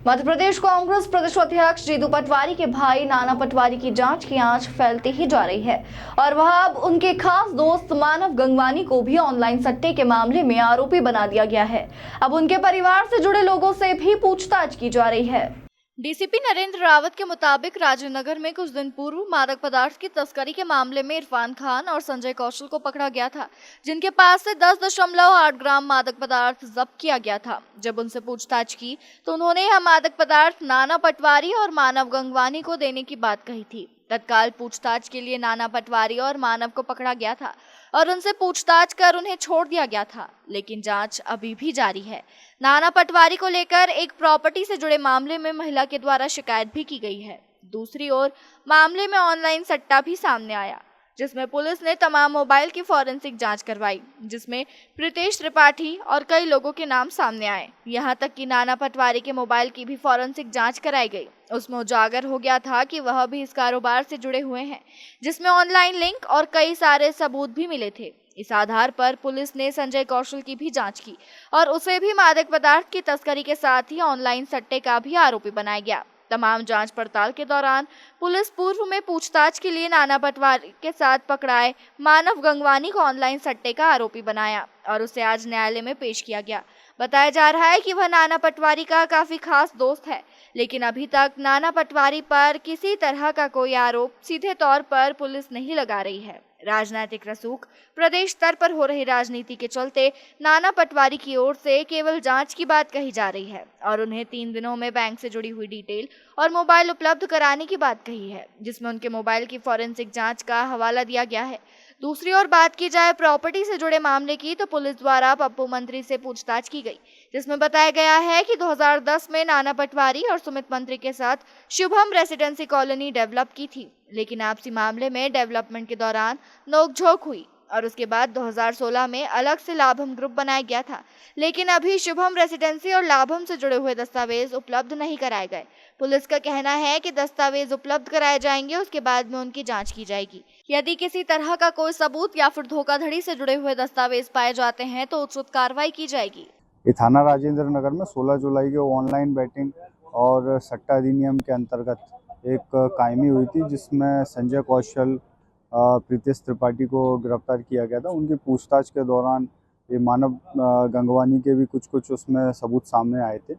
मध्य प्रदेश कांग्रेस प्रदेश अध्यक्ष जीतू पटवारी के भाई नाना पटवारी की जांच की आंच फैलती ही जा रही है और वह अब उनके खास दोस्त मानव गंगवानी को भी ऑनलाइन सट्टे के मामले में आरोपी बना दिया गया है। अब उनके परिवार से जुड़े लोगों से भी पूछताछ की जा रही है। डीसीपी नरेंद्र रावत के मुताबिक राजेंद्र नगर में कुछ दिन पूर्व मादक पदार्थ की तस्करी के मामले में इरफान खान और संजय कौशल को पकड़ा गया था, जिनके पास से 10.8 ग्राम मादक पदार्थ जब्त किया गया था। जब उनसे पूछताछ की तो उन्होंने यह मादक पदार्थ नाना पटवारी और मानव गंगवानी को देने की बात कही थी। तत्काल पूछताछ के लिए नाना पटवारी और मानव को पकड़ा गया था और उनसे पूछताछ कर उन्हें छोड़ दिया गया था, लेकिन जांच अभी भी जारी है। नाना पटवारी को लेकर एक प्रॉपर्टी से जुड़े मामले में महिला के द्वारा शिकायत भी की गई है। दूसरी ओर मामले में ऑनलाइन सट्टा भी सामने आया, जिसमें पुलिस ने तमाम मोबाइल की फॉरेंसिक जांच करवाई, जिसमें प्रीतेश त्रिपाठी और कई लोगों के नाम सामने आए। यहां तक कि नाना पटवारी के मोबाइल की भी फॉरेंसिक जांच कराई गई। उसमें उजागर हो गया था कि वह भी इस कारोबार से जुड़े हुए हैं, जिसमें ऑनलाइन लिंक और कई सारे सबूत भी मिले थे। इस आधार पर पुलिस ने संजय कौशल की भी जांच की और उसे भी मादक पदार्थ की तस्करी के साथ ही ऑनलाइन सट्टे का भी आरोपी बनाया गया। तमाम जांच पड़ताल के दौरान पुलिस पूर्व में पूछताछ के लिए नाना पटवारी के साथ पकड़ाए मानव गंगवानी को ऑनलाइन सट्टे का आरोपी बनाया और उसे आज न्यायालय में पेश किया गया। बताया जा रहा है कि वह नाना पटवारी का काफी खास दोस्त है, लेकिन अभी तक नाना पटवारी पर किसी तरह का कोई आरोप सीधे तौर पर पुलिस नहीं लगा रही है। राजनीतिक रसूख प्रदेश स्तर पर हो रही राजनीति के चलते नाना पटवारी की ओर से केवल जांच की बात कही जा रही है और उन्हें 3 दिनों में बैंक से जुड़ी हुई डिटेल और मोबाइल उपलब्ध कराने की बात कही है, जिसमें उनके मोबाइल की फॉरेंसिक जांच का हवाला दिया गया है। दूसरी ओर बात की जाए प्रॉपर्टी से जुड़े मामले की, तो पुलिस द्वारा पप्पू मंत्री से पूछताछ की गई, जिसमें बताया गया है कि 2010 में नाना पटवारी और सुमित मंत्री के साथ शुभम रेसिडेंसी कॉलोनी डेवलप की थी, लेकिन आपसी मामले में डेवलपमेंट के दौरान नोकझोंक हुई और उसके बाद 2016 में अलग से लाभम ग्रुप बनाया गया था, लेकिन अभी शुभम रेसिडेंसी और लाभम से जुड़े हुए दस्तावेज उपलब्ध नहीं कराए गए। पुलिस का कहना है कि दस्तावेज उपलब्ध कराए जाएंगे, उसके बाद में उनकी जांच की जाएगी। यदि किसी तरह का कोई सबूत या फिर धोखाधड़ी से जुड़े हुए दस्तावेज पाए जाते हैं तो उचित कार्रवाई की जाएगी। ये थाना राजेंद्र नगर में 16 जुलाई को ऑनलाइन बैटिंग और सट्टा अधिनियम के अंतर्गत एक कायमी हुई थी, जिसमें संजय कौशल, प्रीतेश त्रिपाठी को गिरफ्तार किया गया था। उनकी पूछताछ के दौरान ये मानव गंगवानी के भी कुछ उसमें सबूत सामने आए थे।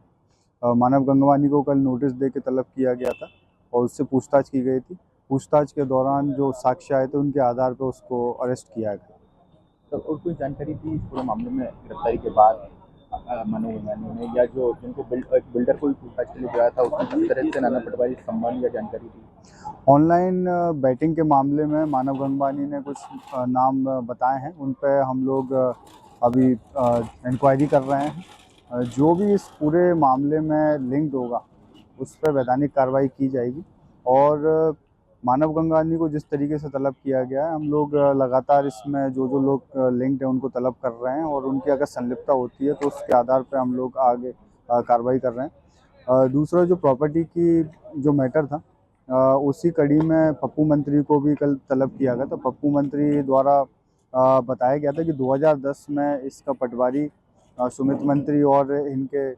मानव गंगवानी को कल नोटिस दे के तलब किया गया था और उससे पूछताछ की गई थी। पूछताछ के दौरान जो साक्ष्य आए थे उनके आधार पर उसको अरेस्ट किया गया। तो और कोई जानकारी थी इस पूरे मामले में गिरफ्तारी के बाद मानव गंगवानी ने, या जो जिनको बिल्डर को भी पूछताछ के लिए गया था उसमें किस तरह से नाना पटवारी संबंध या जानकारी थी? ऑनलाइन बैटिंग के मामले में मानव गंगवानी ने कुछ नाम बताए हैं, उन पर हम लोग अभी इंक्वायरी कर रहे हैं। जो भी इस पूरे मामले में लिंक्ड होगा उस पर वैधानिक कार्रवाई की जाएगी और मानव गंगवानी को जिस तरीके से तलब किया गया है, हम लोग लगातार इसमें जो लोग लिंक्ड हैं उनको तलब कर रहे हैं और उनकी अगर संलिप्तता होती है तो उसके आधार पर हम लोग आगे कार्रवाई कर रहे हैं। दूसरा जो प्रॉपर्टी की जो मैटर था, उसी कड़ी में पप्पू मंत्री को भी कल तलब किया गया था। पप्पू मंत्री द्वारा बताया गया था कि 2010 में इसका पटवारी सुमित मंत्री और इनके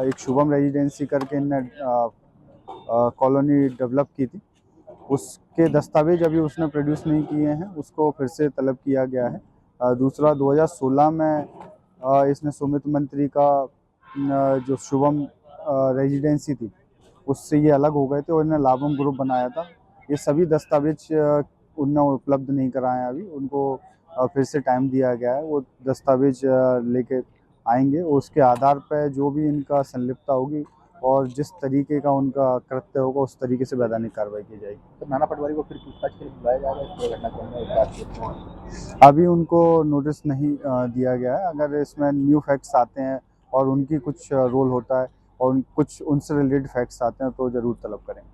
एक शुभम रेजिडेंसी करके इनने कॉलोनी डेवलप की थी। उसके दस्तावेज अभी उसने प्रोड्यूस नहीं किए हैं, उसको फिर से तलब किया गया है। दूसरा 2016 में इसने सुमित मंत्री का जो शुभम रेजिडेंसी थी उससे ये अलग हो गए थे और इन्हें लाभम ग्रुप बनाया था। ये सभी दस्तावेज उनने उपलब्ध नहीं कराए, अभी उनको फिर से टाइम दिया गया है। वो दस्तावेज लेके आएंगे, उसके आधार पर जो भी इनका संलिप्तता होगी और जिस तरीके का उनका कृत्य होगा उस तरीके से वैधानिक कार्रवाई की जाएगी। तो नाना पटवारी को फिर पूछताछ के लिए बुलाया जा रहा है? अभी उनको नोटिस नहीं दिया गया है। अगर इसमें न्यू फैक्ट्स आते हैं और उनकी कुछ रोल होता है और कुछ उनसे रिलेटेड फैक्ट्स आते हैं तो ज़रूर तलब करेंगे।